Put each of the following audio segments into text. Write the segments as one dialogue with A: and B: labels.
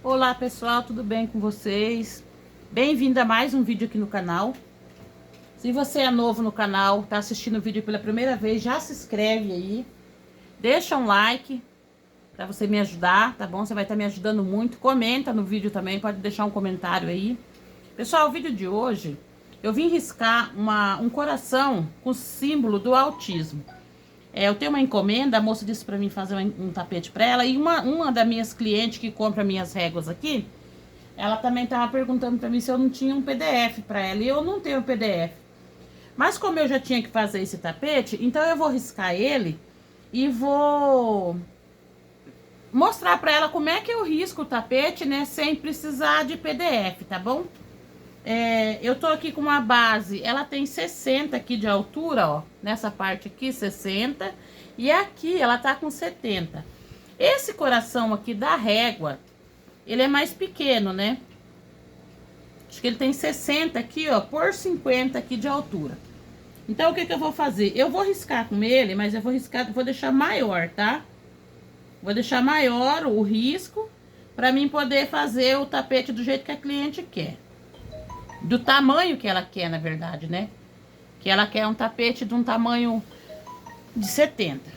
A: Olá pessoal, tudo bem com vocês? Bem-vindo a mais um vídeo aqui no canal. Se você é novo no canal, tá assistindo o vídeo pela primeira vez, já se inscreve aí. Deixa um like para você me ajudar, tá bom? Você vai estar me ajudando muito. Comenta no vídeo também, pode deixar um comentário aí. Pessoal, o vídeo de hoje, eu vim riscar um coração com símbolo do autismo. Eu tenho uma encomenda, a moça disse pra mim fazer um tapete pra ela. E uma das minhas clientes que compra minhas réguas aqui, ela também tava perguntando pra mim se eu não tinha um PDF pra ela. E eu não tenho PDF. Mas como eu já tinha que fazer esse tapete, então eu vou riscar ele e vou mostrar pra ela como é que eu risco o tapete, né? Sem precisar de PDF, tá bom? Eu tô aqui com uma base, ela tem 60 aqui de altura, ó, nessa parte aqui, 60, e aqui ela tá com 70. Esse coração aqui da régua, ele é mais pequeno, né? Acho que ele tem 60 aqui, ó, por 50 aqui de altura. Então, o que que eu vou fazer? Eu vou riscar com ele, mas eu vou riscar, vou deixar maior, tá? Vou deixar maior o risco, pra mim poder fazer o tapete do jeito que a cliente quer. Do tamanho que ela quer, na verdade, né? Que ela quer um tapete de um tamanho de 70.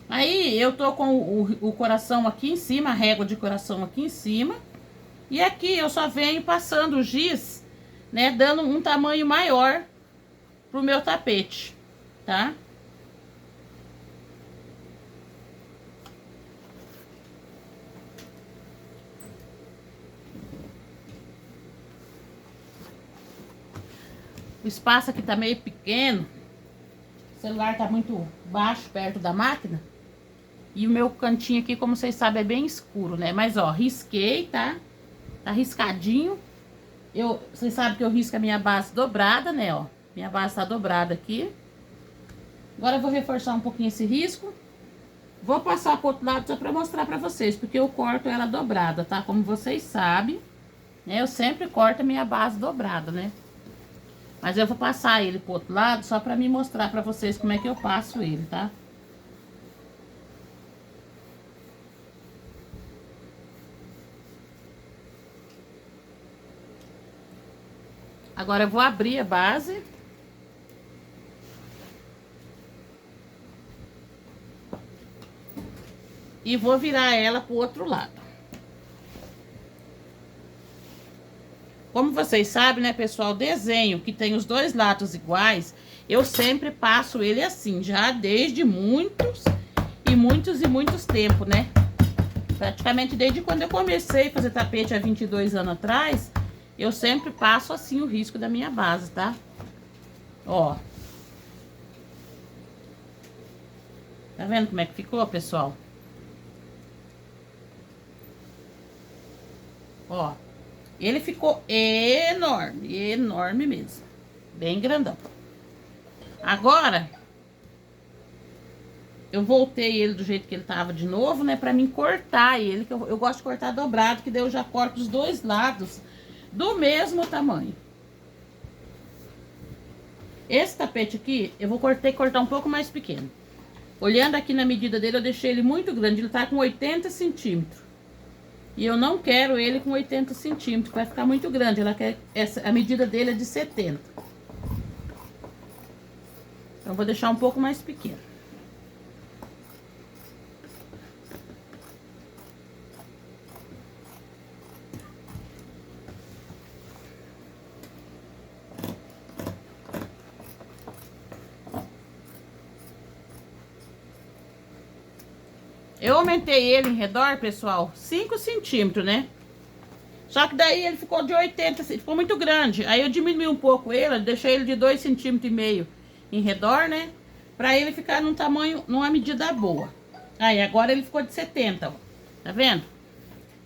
A: Aí, eu tô com o coração aqui em cima, a régua de coração aqui em cima. E aqui eu só venho passando o giz, né? Dando um tamanho maior pro meu tapete, tá? O espaço aqui tá meio pequeno. O celular tá muito baixo, perto da máquina. E o meu cantinho aqui, como vocês sabem, é bem escuro, né? Mas, ó, risquei, tá? Tá riscadinho. Vocês sabem que eu risco a minha base dobrada, né, ó. Minha base tá dobrada aqui. Agora eu vou reforçar um pouquinho esse risco. Vou passar pro outro lado só pra mostrar pra vocês, porque eu corto ela dobrada, tá? Como vocês sabem, né? Eu sempre corto a minha base dobrada, né? Mas eu vou passar ele pro outro lado só pra me mostrar pra vocês como é que eu passo ele, tá? Agora eu vou abrir a base. E vou virar ela pro outro lado. Como vocês sabem, né, pessoal, desenho que tem os dois lados iguais, eu sempre passo ele assim, já desde muitos tempos, né? Praticamente desde quando eu comecei a fazer tapete há 22 anos atrás, eu sempre passo assim o risco da minha base, tá? Ó. Tá vendo como é que ficou, pessoal? Ó. Ele ficou enorme, enorme mesmo. Bem grandão. Agora, eu voltei ele do jeito que ele tava de novo, né? Pra mim cortar ele, que eu gosto de cortar dobrado, que daí eu já corto os dois lados do mesmo tamanho. Esse tapete aqui, eu vou ter que cortar um pouco mais pequeno. Olhando aqui na medida dele, eu deixei ele muito grande. Ele tá com 80 centímetros. E eu não quero ele com 80 centímetros, vai ficar muito grande. A medida dele é de 70. Então, vou deixar um pouco mais pequeno. Eu aumentei ele em redor, pessoal, 5 centímetros, né? Só que daí ele ficou de 80, ficou muito grande. Aí eu diminui um pouco ele, deixei ele de 2,5 centímetros em redor, né? Pra ele ficar num tamanho, numa medida boa. Aí agora ele ficou de 70, ó. Tá vendo?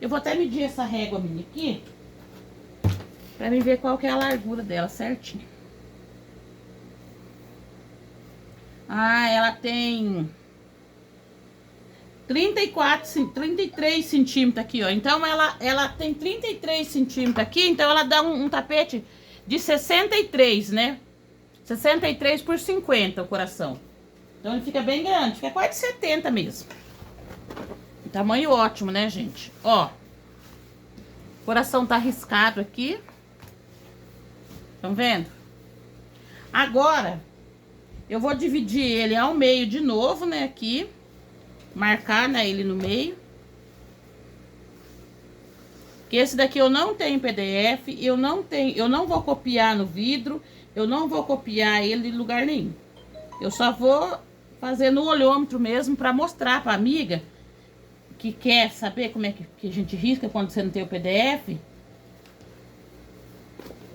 A: Eu vou até medir essa régua minha aqui, pra mim ver qual que é a largura dela certinho. Ah, ela tem 33 centímetros aqui, ó. Então, ela tem 33 centímetros aqui, então ela dá um tapete de 63, né? 63 por 50 o coração. Então, ele fica bem grande, fica quase 70 mesmo. Tamanho ótimo, né, gente? Ó. O coração tá riscado aqui. Estão vendo? Agora, eu vou dividir ele ao meio de novo, né, aqui. Marcar, né, ele no meio. Que esse daqui eu não tenho PDF, eu não vou copiar no vidro, eu não vou copiar ele em lugar nenhum. Eu só vou fazer no olhômetro mesmo para mostrar para amiga que quer saber como é que a gente risca quando você não tem o PDF.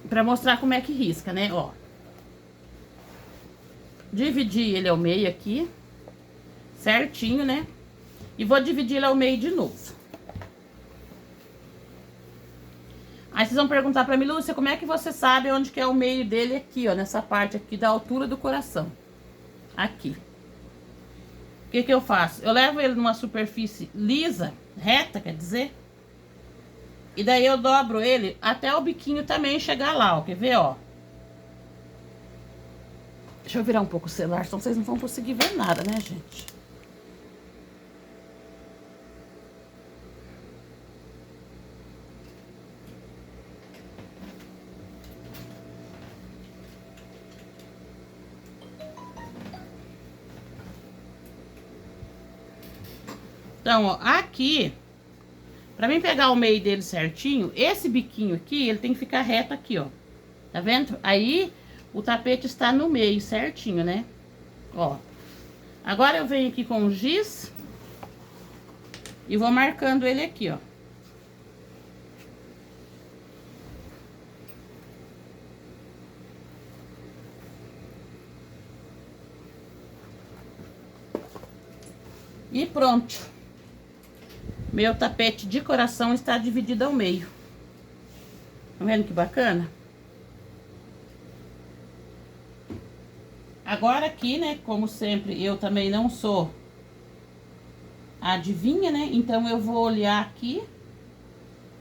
A: Para mostrar como é que risca, né, ó. Dividir ele ao meio aqui, certinho, né? E vou dividir ele ao meio de novo. Aí vocês vão perguntar pra mim, Lúcia, como é que você sabe onde que é o meio dele aqui, ó, nessa parte aqui da altura do coração. Aqui. O que que eu faço? Eu levo ele numa superfície lisa, reta, quer dizer. E daí eu dobro ele até o biquinho também chegar lá, ó, quer ver, ó. Deixa eu virar um pouco o celular, senão vocês não vão conseguir ver nada, né, gente? Então, ó, aqui, pra mim pegar o meio dele certinho, esse biquinho aqui, ele tem que ficar reto aqui, ó. Tá vendo? Aí, o tapete está no meio certinho, né? Ó. Agora eu venho aqui com o giz e vou marcando ele aqui, ó. E pronto. Meu tapete de coração está dividido ao meio. Tá vendo que bacana? Agora aqui, né, como sempre, eu também não sou adivinha, né? Então, eu vou olhar aqui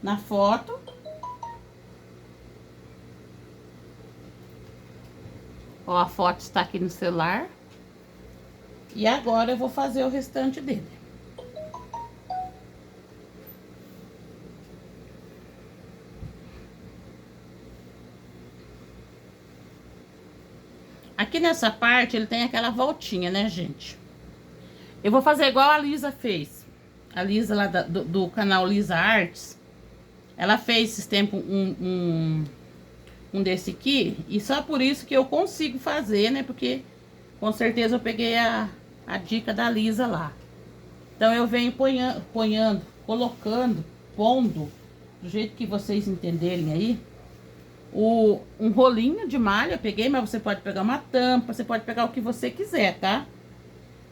A: na foto. Ó, a foto está aqui no celular. E agora eu vou fazer o restante dele. Aqui nessa parte, ele tem aquela voltinha, né, gente? Eu vou fazer igual a Lisa fez. A Lisa lá do canal Lisa Artes. Ela fez esses tempos um desse aqui. E só por isso que eu consigo fazer, né? Porque com certeza eu peguei a dica da Lisa lá. Então eu venho ponhando, colocando, pondo, do jeito que vocês entenderem aí. Um rolinho de malha eu peguei, mas você pode pegar uma tampa, você pode pegar o que você quiser, tá?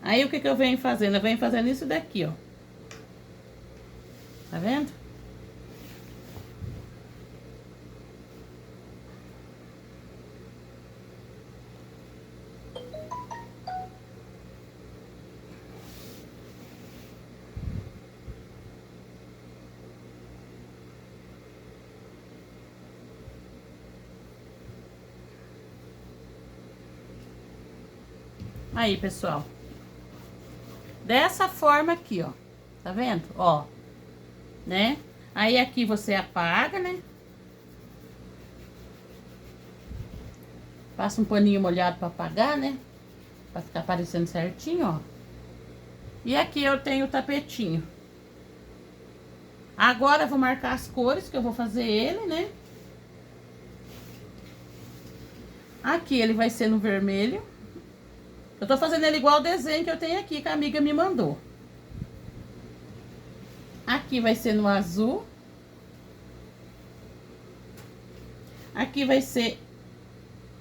A: Aí o que que eu venho fazendo? Eu venho fazendo isso daqui, ó. Tá vendo? Aí, pessoal. Dessa forma aqui, ó. Tá vendo? Ó. Né? Aí aqui você apaga, né? Passa um paninho molhado pra apagar, né? Pra ficar aparecendo certinho, ó. E aqui eu tenho o tapetinho. Agora eu vou marcar as cores que eu vou fazer ele, né? Aqui ele vai ser no vermelho. Eu tô fazendo ele igual o desenho que eu tenho aqui, que a amiga me mandou. Aqui vai ser no azul. Aqui vai ser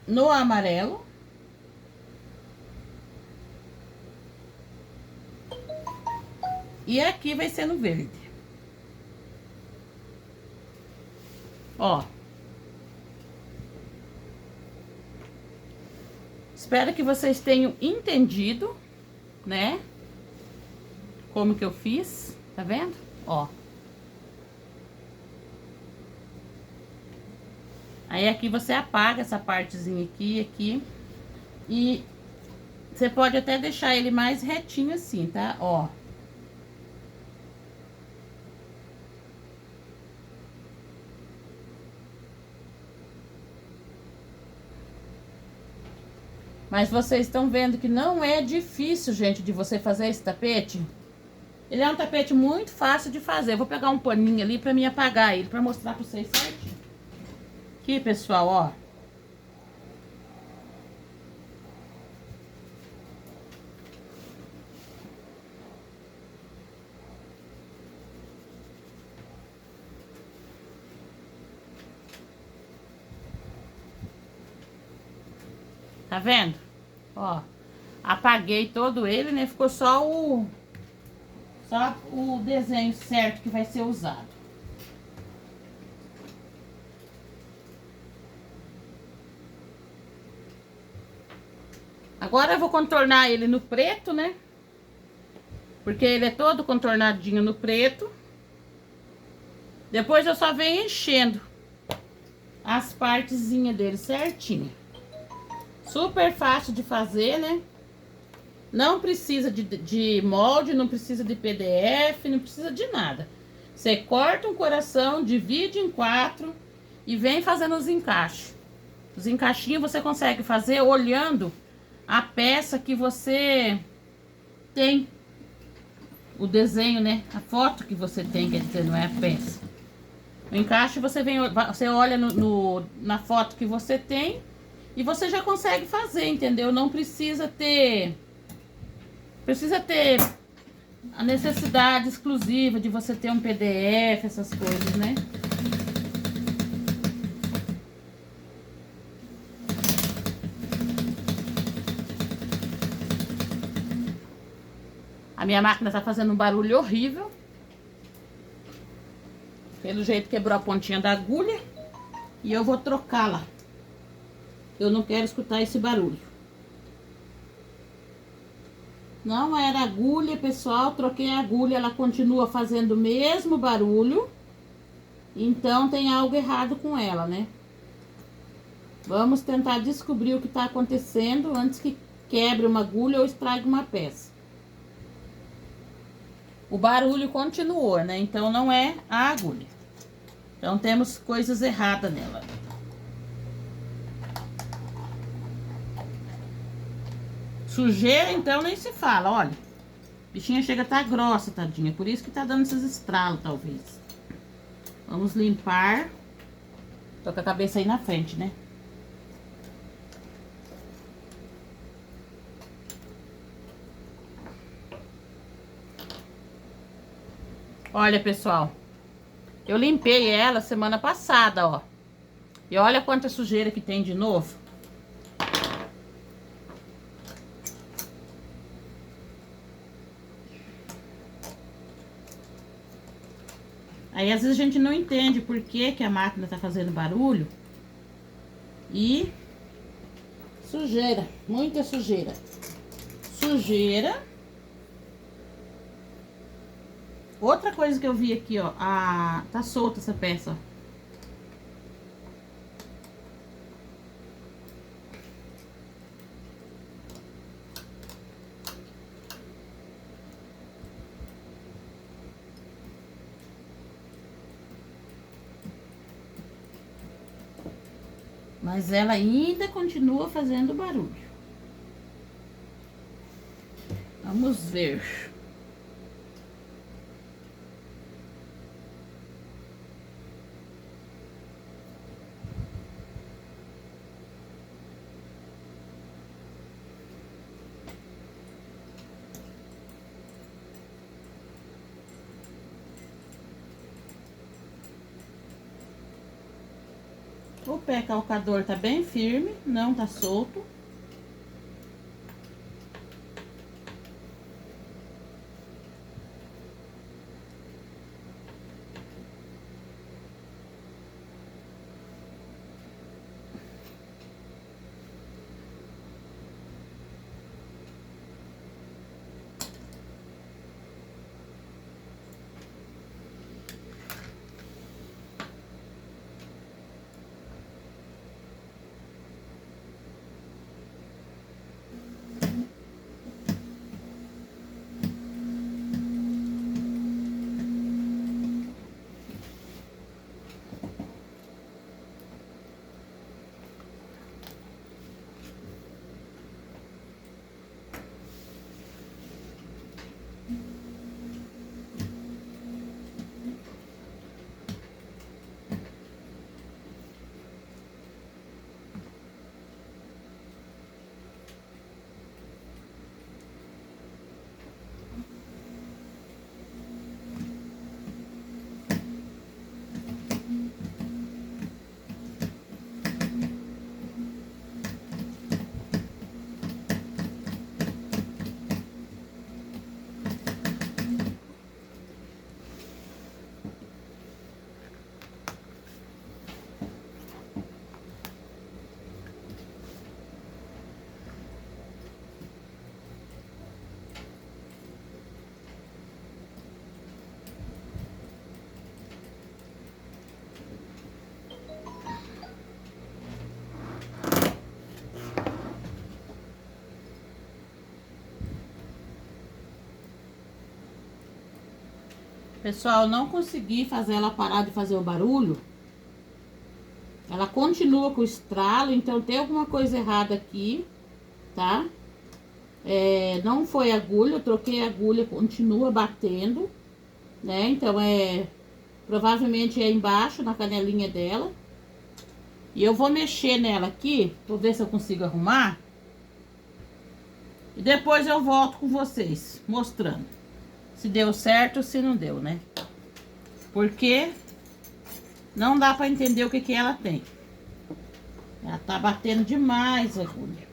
A: no amarelo. E aqui vai ser no verde. Ó. Espero que vocês tenham entendido, né? Como que eu fiz, tá vendo? Ó. Aí aqui você apaga essa partezinha aqui. E você pode até deixar ele mais retinho assim, tá? Ó. Mas vocês estão vendo que não é difícil, gente, de você fazer esse tapete. Ele é um tapete muito fácil de fazer. Eu vou pegar um paninho ali pra me apagar ele, pra mostrar pra vocês certinho. Aqui, pessoal, ó. Tá vendo? Ó, apaguei todo ele, né? Ficou só o desenho certo que vai ser usado. Agora eu vou contornar ele no preto, né? Porque ele é todo contornadinho no preto. Depois eu só venho enchendo as partezinhas dele certinho. Super fácil de fazer, né? Não precisa de molde, não precisa de PDF, não precisa de nada. Você corta um coração, divide em 4 e vem fazendo os encaixes. Os encaixinhos você consegue fazer olhando a peça que você tem. O desenho, né? A foto que você tem, quer dizer, não é a peça. O encaixe você olha na foto que você tem e você já consegue fazer, entendeu? Não precisa ter a necessidade exclusiva de você ter um PDF, essas coisas, né? A minha máquina tá fazendo um barulho horrível. Pelo jeito quebrou a pontinha da agulha. E eu vou trocá-la. Eu não quero escutar esse barulho. Não era agulha, pessoal. Troquei a agulha, ela continua fazendo o mesmo barulho. Então tem algo errado com ela, né? Vamos tentar descobrir o que tá acontecendo antes que quebre uma agulha ou estrague uma peça. O barulho continuou, né? Então não é a agulha. Então temos coisas erradas nela. Sujeira, então, nem se fala, olha. A bichinha chega a estar grossa, tadinha. Por isso que tá dando esses estralos, talvez. Vamos limpar. Tô com a cabeça aí na frente, né? Olha, pessoal. Eu limpei ela semana passada, ó. E olha quanta sujeira que tem de novo. Aí, às vezes, a gente não entende por que a máquina tá fazendo barulho. E sujeira, muita sujeira. Sujeira. Outra coisa que eu vi aqui, ó. Tá solta essa peça, ó. Mas ela ainda continua fazendo barulho. Vamos ver. O pé calcador tá bem firme, não tá solto. Pessoal, eu não consegui fazer ela parar de fazer o barulho. Ela continua com o estralo, então tem alguma coisa errada aqui, tá? Não foi agulha, eu troquei a agulha, continua batendo, né? Então provavelmente é embaixo, na canelinha dela. E eu vou mexer nela aqui, vou ver se eu consigo arrumar. E depois eu volto com vocês, mostrando se deu certo ou se não deu, né? Porque não dá pra entender o que que ela tem. Ela tá batendo demais a agulha.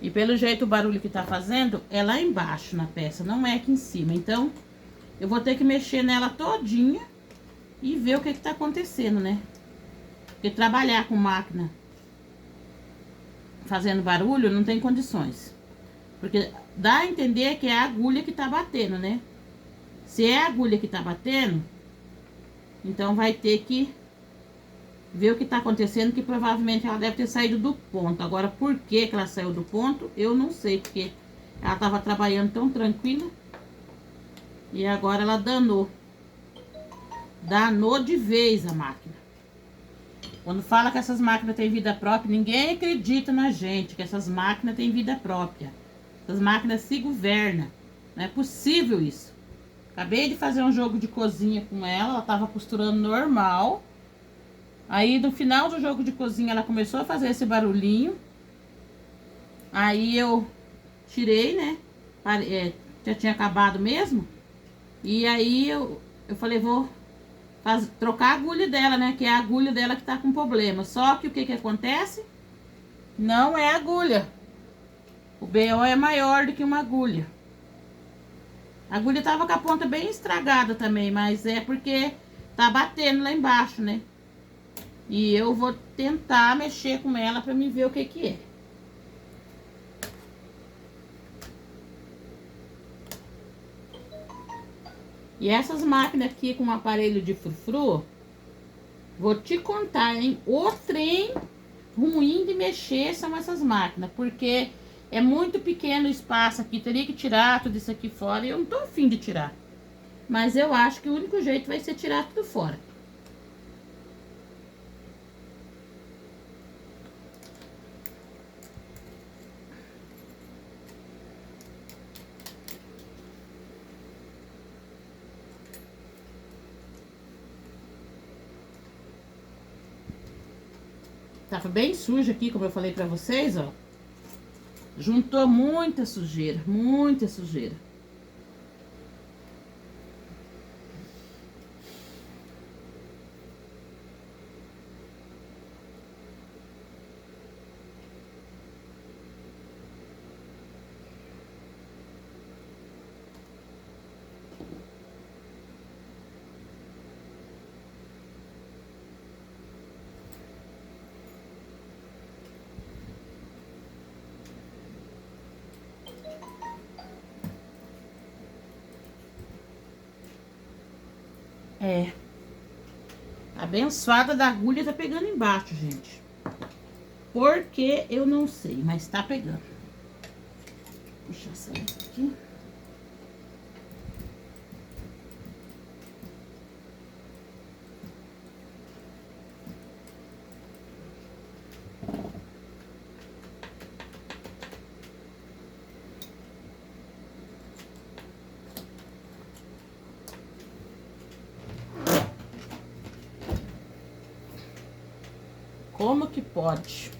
A: E pelo jeito o barulho que tá fazendo é lá embaixo na peça, não é aqui em cima. Então, eu vou ter que mexer nela todinha e ver o que que tá acontecendo, né? Porque trabalhar com máquina fazendo barulho não tem condições. Porque dá a entender que é a agulha que tá batendo, né? Se é a agulha que tá batendo, então vai ter que ver o que tá acontecendo, que provavelmente ela deve ter saído do ponto. Agora, por que que ela saiu do ponto, eu não sei, porque ela tava trabalhando tão tranquila. E agora ela danou. Danou de vez a máquina. Quando fala que essas máquinas têm vida própria, ninguém acredita na gente, que essas máquinas têm vida própria. Essas máquinas se governam. Não é possível isso. Acabei de fazer um jogo de cozinha com ela tava costurando normal. Aí, no final do jogo de cozinha, ela começou a fazer esse barulhinho. Aí, eu tirei, né? Já tinha acabado mesmo. E aí, eu falei, vou trocar a agulha dela, né? Que é a agulha dela que tá com problema. Só que o que que acontece? Não é agulha. O BO é maior do que uma agulha. A agulha tava com a ponta bem estragada também, mas é porque tá batendo lá embaixo, né? E eu vou tentar mexer com ela pra me ver o que que é. E essas máquinas aqui com aparelho de frufru, vou te contar, hein? O trem ruim de mexer são essas máquinas, porque é muito pequeno o espaço aqui, teria que tirar tudo isso aqui fora e eu não tô afim de tirar. Mas eu acho que o único jeito vai ser tirar tudo fora. Tava bem sujo aqui, como eu falei pra vocês, ó. Juntou muita sujeira, muita sujeira. A abençoada da agulha tá pegando embaixo, gente. Por que eu não sei, mas tá pegando. Deixa eu sair aqui. Como que pode?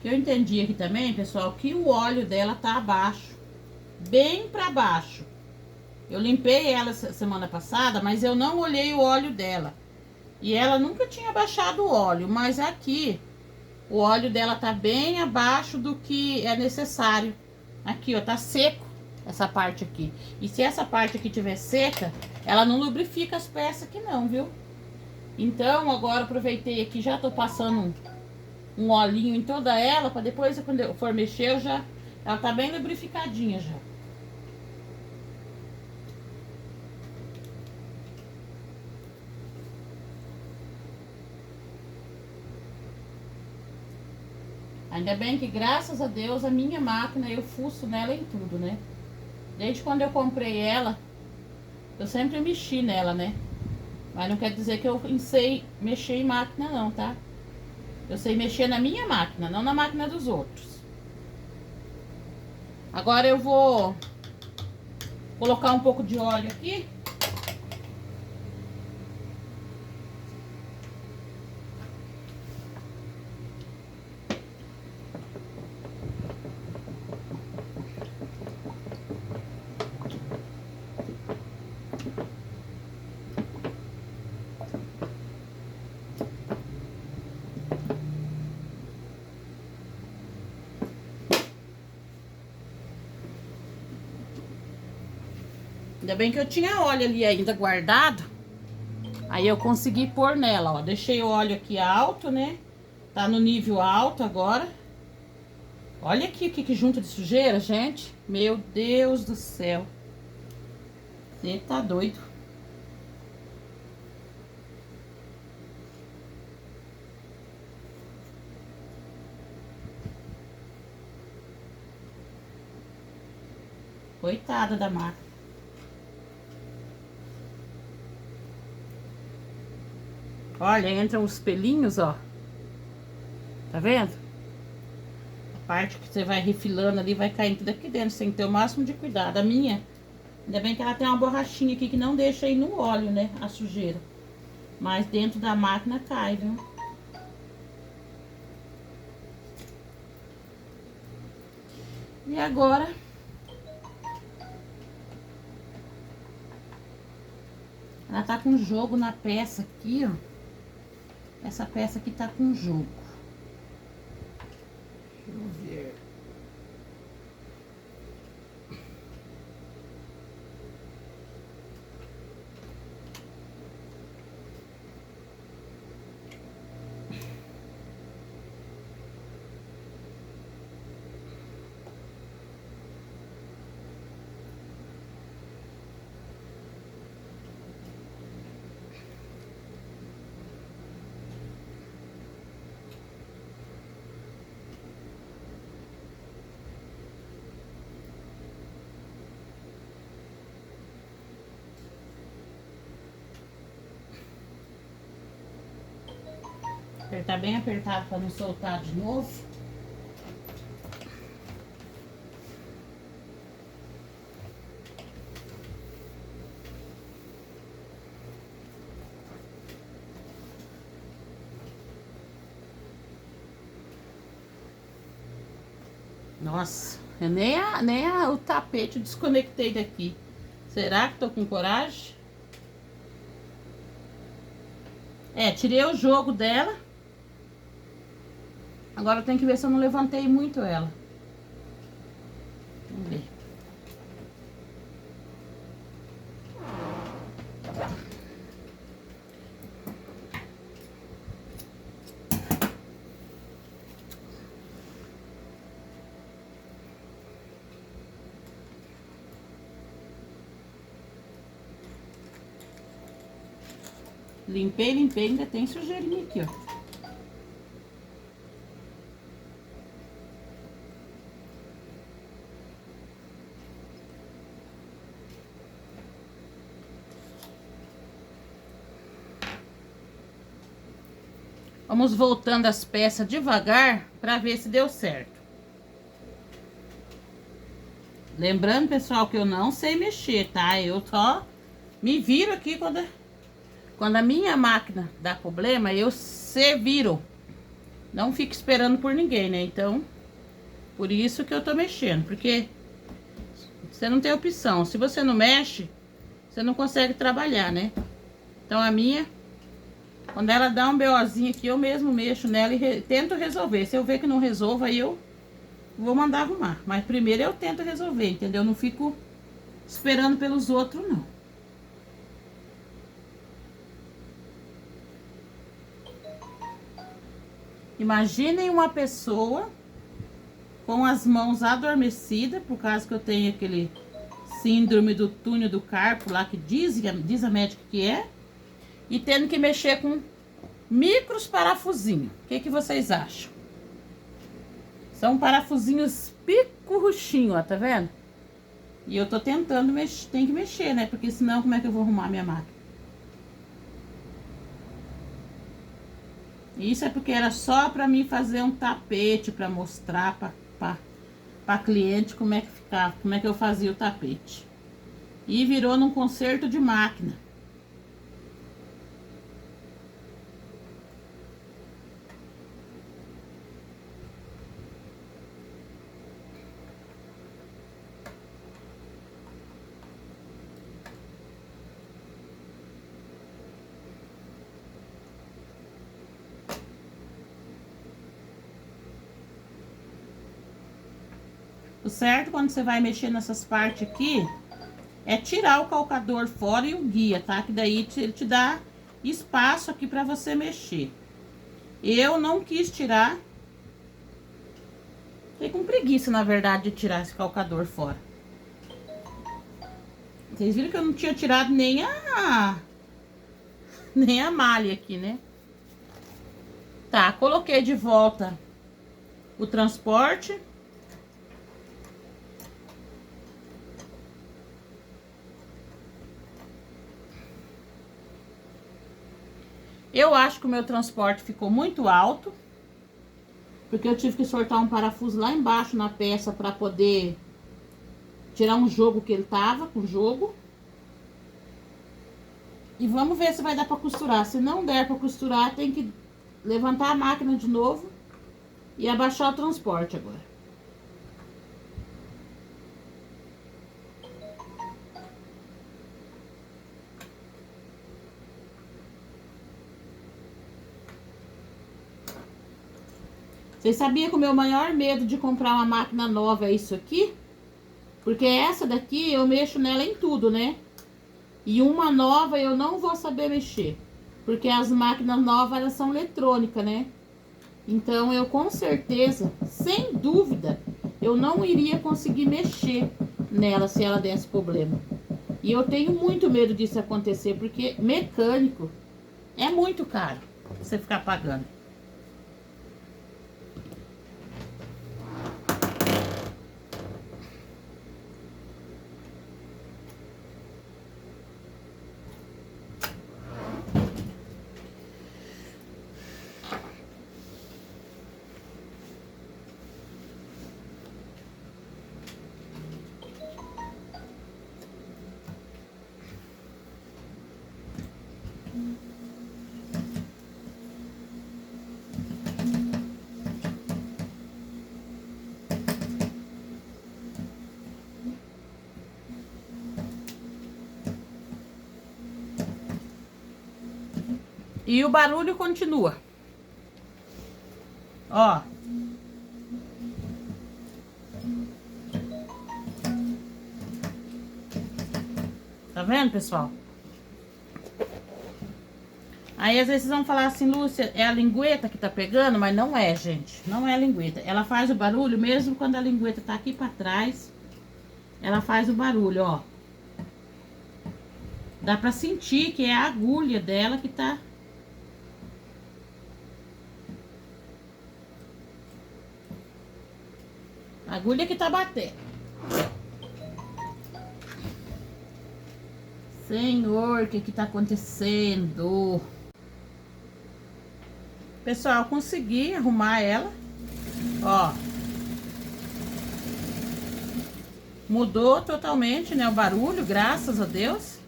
A: Que eu entendi aqui também, pessoal, que o óleo dela tá abaixo, bem pra baixo. Eu limpei ela semana passada, mas eu não olhei o óleo dela. E ela nunca tinha baixado o óleo, mas aqui o óleo dela tá bem abaixo do que é necessário. Aqui, ó, tá seco essa parte aqui. E se essa parte aqui tiver seca, ela não lubrifica as peças aqui não, viu? Então, agora aproveitei aqui, já tô passando um olhinho em toda ela, pra depois, quando eu for mexer, ela tá bem lubrificadinha já. Ainda bem que, graças a Deus, a minha máquina, eu fuço nela em tudo, né? Desde quando eu comprei ela, eu sempre mexi nela, né? Mas não quer dizer que eu sei mexer em máquina não, tá? Eu sei mexer na minha máquina, não na máquina dos outros. Agora eu vou colocar um pouco de óleo aqui. Ainda bem que eu tinha óleo ali ainda guardado. Aí eu consegui pôr nela, ó. Deixei o óleo aqui alto, né? Tá no nível alto agora. Olha aqui o que junta de sujeira, gente. Meu Deus do céu. Você tá doido. Coitada da máquina. Olha, entram os pelinhos, ó. Tá vendo? A parte que você vai refilando ali vai caindo tudo aqui dentro. Você tem que ter o máximo de cuidado. A minha, ainda bem que ela tem uma borrachinha aqui que não deixa aí no óleo, né? A sujeira. Mas dentro da máquina cai, viu? E agora... ela tá com jogo na peça aqui, ó. Essa peça aqui tá com jogo. Deixa eu ver. Apertar bem apertado para não soltar de novo. Nossa, eu nem o tapete eu desconectei daqui. Será que tô com coragem? É, tirei o jogo dela. Agora eu tenho que ver se eu não levantei muito ela. Vamos ver. Limpei, ainda tem sujeirinha aqui, ó. Vamos voltando as peças devagar para ver se deu certo. Lembrando, pessoal, que eu não sei mexer, tá? Eu só me viro aqui quando a minha máquina dá problema, eu se viro. Não fica esperando por ninguém, né? Então, por isso que eu tô mexendo, porque você não tem opção. Se você não mexe, você não consegue trabalhar, né? Então a minha, quando ela dá um BOzinho aqui, eu mesmo mexo nela e tento resolver. Se eu ver que não resolvo, aí eu vou mandar arrumar. Mas primeiro eu tento resolver, entendeu? Eu não fico esperando pelos outros, não. Imaginem uma pessoa com as mãos adormecidas, por causa que eu tenho aquele síndrome do túnel do carpo lá, que diz a médica que é, e tendo que mexer com micros parafusinhos. O que vocês acham? São parafusinhos pico-ruchinho, ó, tá vendo? E eu tô tentando mexer, tem que mexer, né? Porque senão como é que eu vou arrumar minha máquina? Isso é porque era só pra mim fazer um tapete pra mostrar pra cliente como é que ficava, como é que eu fazia o tapete. E virou num conserto de máquina. O certo, quando você vai mexer nessas partes aqui, é tirar o calcador fora e o guia, tá? Que daí ele te dá espaço aqui pra você mexer. Eu não quis tirar. Fiquei com preguiça, na verdade, de tirar esse calcador fora. Vocês viram que eu não tinha tirado nem a malha aqui, né? Tá, coloquei de volta o transporte. Eu acho que o meu transporte ficou muito alto, porque eu tive que soltar um parafuso lá embaixo na peça para poder tirar um jogo que ele tava com jogo. E vamos ver se vai dar para costurar. Se não der para costurar, tem que levantar a máquina de novo e abaixar o transporte agora. Vocês sabiam que o meu maior medo de comprar uma máquina nova é isso aqui? Porque essa daqui eu mexo nela em tudo, né? E uma nova eu não vou saber mexer. Porque as máquinas novas, elas são eletrônicas, né? Então eu com certeza, sem dúvida, eu não iria conseguir mexer nela se ela desse problema. E eu tenho muito medo disso acontecer, porque mecânico é muito caro você ficar pagando. E o barulho continua. Ó. Tá vendo, pessoal? Aí às vezes vocês vão falar assim, Lúcia, é a lingueta que tá pegando? Mas não é, gente. Não é a lingueta. Ela faz o barulho mesmo quando a lingueta tá aqui pra trás. Ela faz o barulho, ó. Dá pra sentir que é a agulha dela que tá... A agulha que tá batendo. Senhor, o que que tá acontecendo? Pessoal, consegui arrumar ela. Ó. Mudou totalmente, né, o barulho, graças a Deus.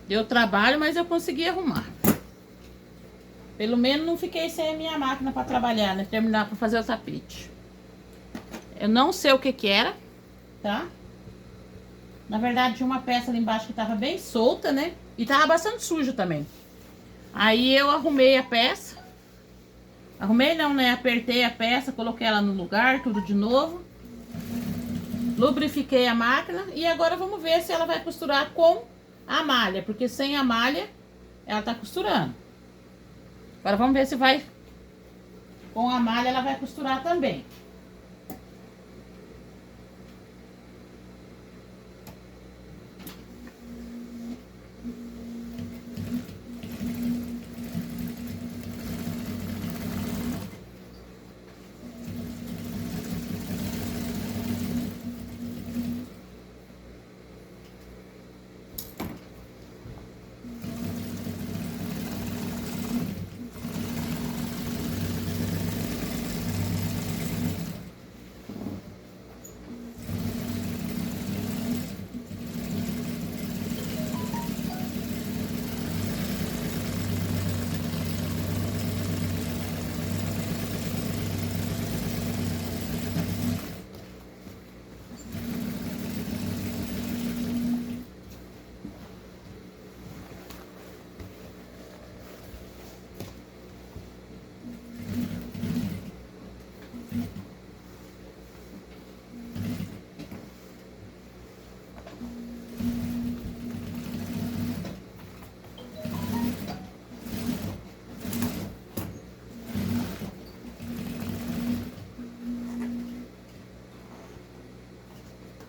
A: Deu trabalho, mas eu consegui arrumar. Pelo menos não fiquei sem a minha máquina para trabalhar, né? Terminar para fazer o tapete. Eu não sei o que que era, tá? Na verdade, tinha uma peça ali embaixo que tava bem solta, né? E tava bastante sujo também. Aí eu arrumei a peça. Arrumei não, né? Apertei a peça, coloquei ela no lugar, tudo de novo. Lubrifiquei a máquina e agora vamos ver se ela vai costurar com a malha, porque sem a malha ela tá costurando. Agora vamos ver se vai com a malha, ela vai costurar também.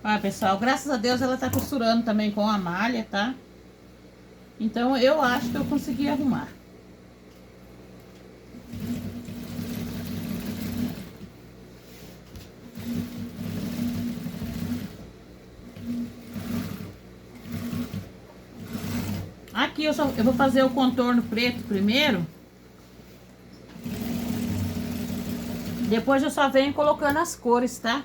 A: Olha, pessoal, graças a Deus ela tá costurando também com a malha, tá? Então eu acho que eu consegui arrumar. Aqui eu vou fazer o contorno preto primeiro. Depois eu só venho colocando as cores, tá?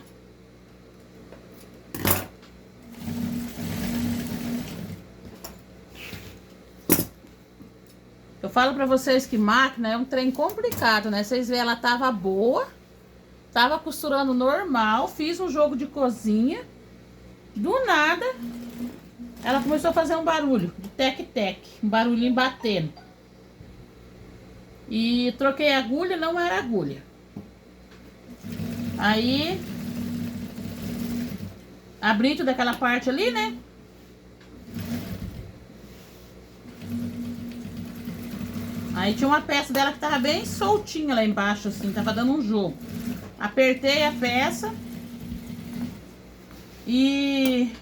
A: Eu falo pra vocês que máquina é um trem complicado, né? Vocês veem, ela tava boa, tava costurando normal, fiz um jogo de cozinha. Do nada, ela começou a fazer um barulho de tec-tec, um barulhinho batendo. E troquei a agulha, não era agulha. Aí, abri tudo aquela parte ali, né? Aí tinha uma peça dela que tava bem soltinha lá embaixo, assim, tava dando um jogo. Apertei a peça e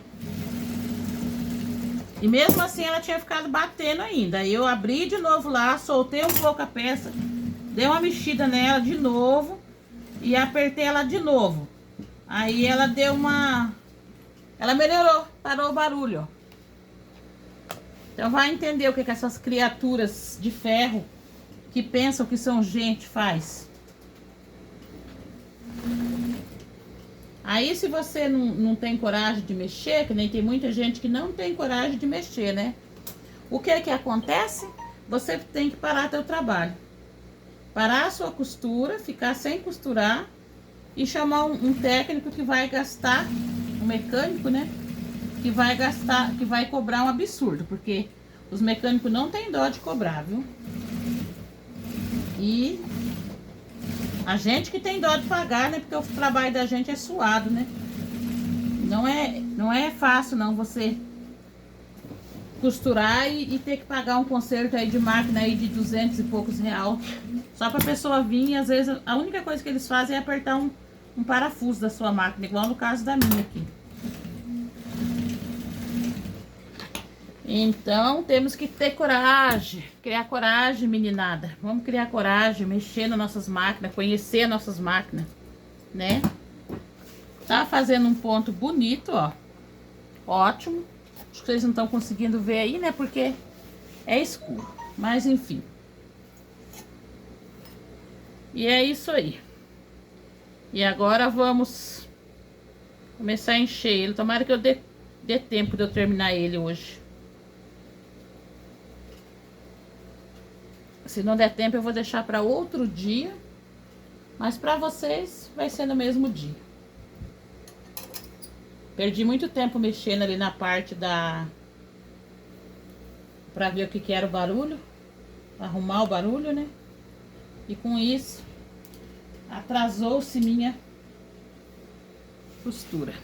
A: mesmo assim ela tinha ficado batendo ainda. Aí eu abri de novo lá, soltei um pouco a peça, dei uma mexida nela de novo e apertei ela de novo. Aí ela deu uma... Ela melhorou, parou o barulho, ó. Então vai entender o que essas criaturas de ferro que pensam que são gente faz. Aí se você não tem coragem de mexer, que nem tem muita gente que não tem coragem de mexer, né? O que que acontece? Você tem que parar teu trabalho. Parar a sua costura, ficar sem costurar e chamar um técnico que vai gastar, um mecânico, né? Que vai gastar, que vai cobrar um absurdo, porque os mecânicos não tem dó de cobrar, viu? E a gente que tem dó de pagar, né? Porque o trabalho da gente é suado, né? Não é fácil não você costurar e ter que pagar um conserto aí de máquina aí de 200 e poucos reais só pra pessoa vir. E às vezes a única coisa que eles fazem é apertar um parafuso da sua máquina, igual no caso da minha aqui. Então temos que ter coragem, criar coragem, meninada. Vamos criar coragem, mexer nas nossas máquinas, conhecer nossas máquinas, né? Tá fazendo um ponto bonito, ó. Ótimo. Acho que vocês não estão conseguindo ver aí, né? Porque é escuro. Mas enfim. E é isso aí. E agora vamos começar a encher ele. Tomara que eu dê tempo de eu terminar ele hoje. Se não der tempo, eu vou deixar para outro dia. Mas para vocês, vai ser no mesmo dia. Perdi muito tempo mexendo ali na parte da... Pra ver o que era o barulho. Arrumar o barulho, né? E com isso, atrasou-se minha costura.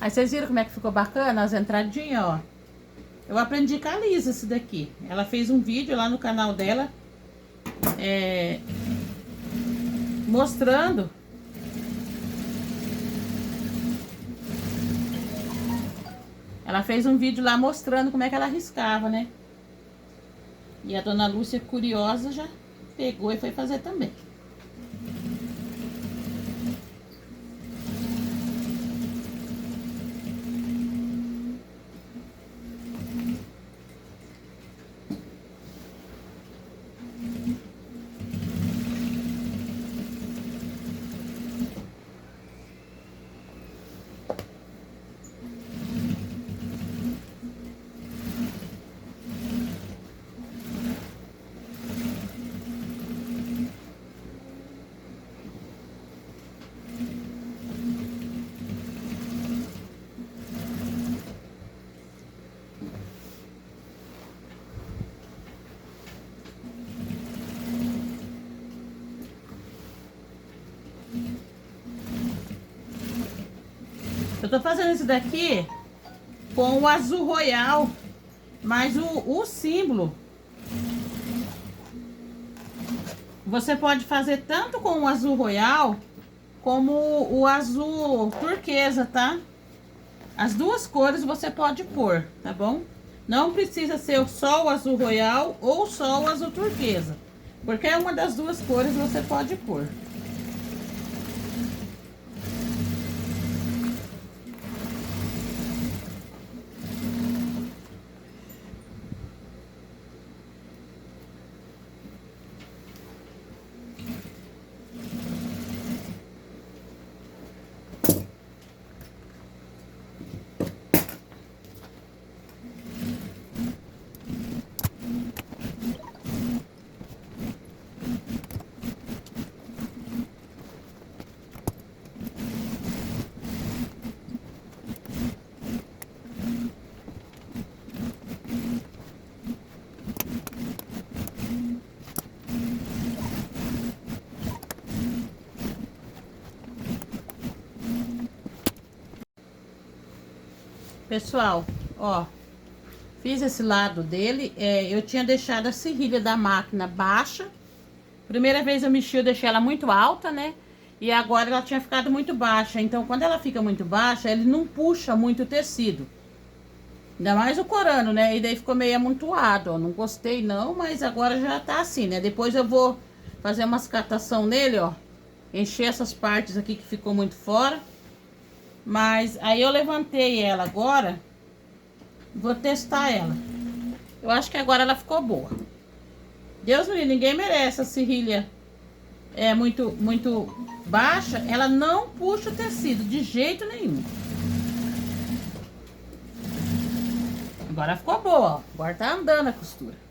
A: Aí vocês viram como é que ficou bacana as entradinhas, ó. Eu aprendi com a Lisa esse daqui. Ela fez um vídeo lá no canal dela, mostrando. Ela fez um vídeo lá mostrando como é que ela riscava, né? E a dona Lúcia, curiosa, já pegou e foi fazer também. Eu tô fazendo isso daqui com o azul royal, mas o símbolo você pode fazer tanto com o azul royal como o azul turquesa, tá? As duas cores você pode pôr, tá bom? Não precisa ser só o azul royal ou só o azul turquesa, porque uma das duas cores você pode pôr. Pessoal, ó, fiz esse lado dele, eu tinha deixado a serrilha da máquina baixa. Primeira vez eu mexi, eu deixei ela muito alta, né? E agora ela tinha ficado muito baixa. Então, quando ela fica muito baixa, ele não puxa muito o tecido. Ainda mais o corano, né? E daí ficou meio amontoado, ó. Não gostei não, mas agora já tá assim, né? Depois eu vou fazer umas catação nele, ó. Encher essas partes aqui que ficou muito fora. Mas aí eu levantei ela agora. Vou testar ela. Eu acho que agora ela ficou boa. Deus me livre, ninguém merece a serrilha muito baixa. Ela não puxa o tecido de jeito nenhum. Agora ficou boa, ó. Agora tá andando a costura.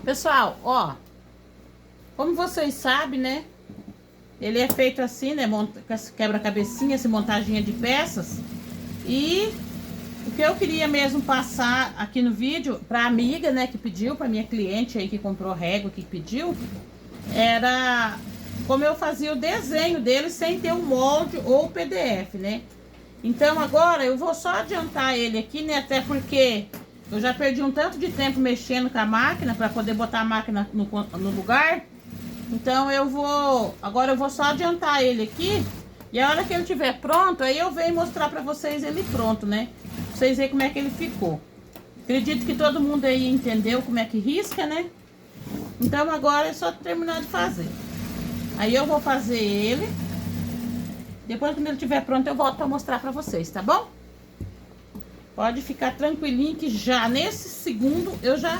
A: Pessoal, ó, como vocês sabem, né? Ele é feito assim, né? Quebra-cabecinha, essa montaginha de peças. E o que eu queria mesmo passar aqui no vídeo, pra amiga, né, que pediu, pra minha cliente aí que comprou régua, que pediu, era como eu fazia o desenho dele sem ter o molde ou o PDF, né? Então agora eu vou só adiantar ele aqui, né? Até porque Eu já perdi um tanto de tempo mexendo com a máquina para poder botar a máquina no lugar. Então agora eu vou só adiantar ele aqui. E a hora que ele estiver pronto, aí eu venho mostrar para vocês ele pronto, né? Pra vocês verem como é que ele ficou. Acredito que todo mundo aí entendeu como é que risca, né? Então agora é só terminar de fazer. Aí eu vou fazer ele. Depois, quando ele estiver pronto, eu volto para mostrar para vocês, tá bom? Pode ficar tranquilinho que já nesse segundo eu já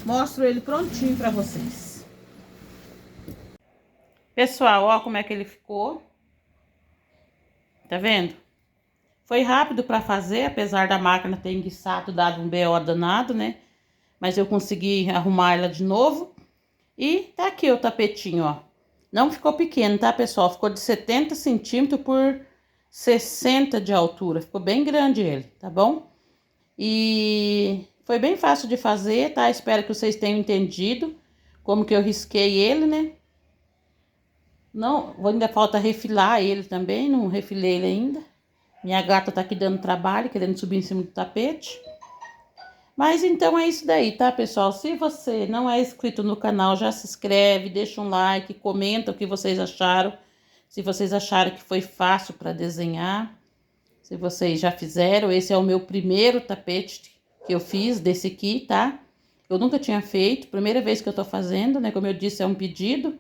A: mostro ele prontinho para vocês. Pessoal, ó como é que ele ficou. Tá vendo? Foi rápido para fazer, apesar da máquina ter enguiçado, dado um BO danado, né? Mas eu consegui arrumar ela de novo. E tá aqui o tapetinho, ó. Não ficou pequeno, tá, pessoal? Ficou de 70 centímetros por 60 de altura. Ficou bem grande ele, tá bom? E foi bem fácil de fazer, tá? Espero que vocês tenham entendido como que eu risquei ele, né? Não, ainda falta refilar ele também, não refilei ele ainda. Minha gata tá aqui dando trabalho, querendo subir em cima do tapete. Mas então é isso daí, tá, pessoal? Se você não é inscrito no canal, já se inscreve, deixa um like, comenta o que vocês acharam. Se vocês acharam que foi fácil para desenhar. Se vocês já fizeram, esse é o meu primeiro tapete que eu fiz desse aqui, tá? Eu nunca tinha feito, primeira vez que eu tô fazendo, né? Como eu disse, é um pedido.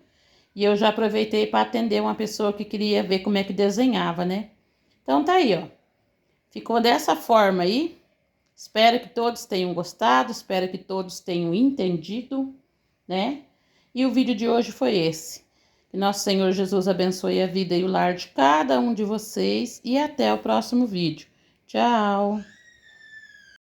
A: E eu já aproveitei para atender uma pessoa que queria ver como é que desenhava, né? Então tá aí, ó. Ficou dessa forma aí. Espero que todos tenham gostado, espero que todos tenham entendido, né? E o vídeo de hoje foi esse. Que nosso Senhor Jesus abençoe a vida e o lar de cada um de vocês e até o próximo vídeo. Tchau!